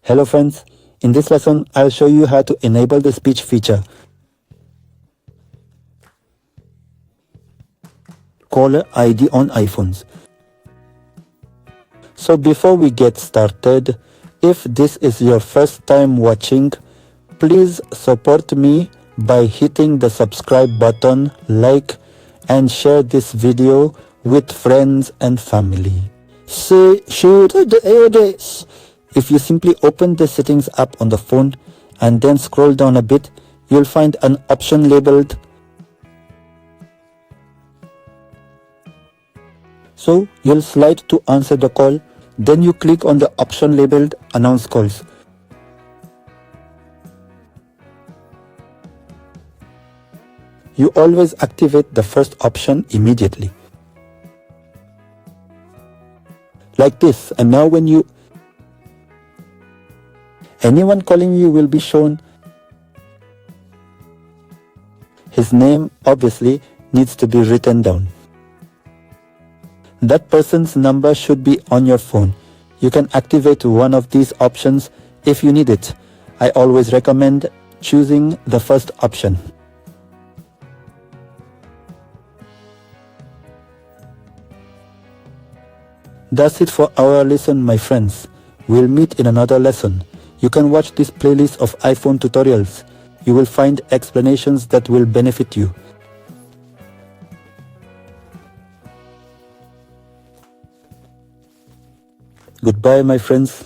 Hello friends, in this lesson I'll show you how to enable the speech feature. Caller ID on iPhones. So before we get started, if this is your first time watching, please support me by hitting the subscribe button, like and share this video with friends and family. If you simply open the settings app on the phone and then scroll down a bit, you'll find an option labeled. So you'll slide to answer the call, then you click on the option labeled announce calls. You always activate the first option immediately. Like this, and now when anyone calling you will be shown. His name obviously needs to be written down. That person's number should be on your phone. You can activate one of these options if you need it. I always recommend choosing the first option. That's it for our lesson, my friends. We'll meet in another lesson. You can watch this playlist of iPhone tutorials. You will find explanations that will benefit you. Goodbye, my friends.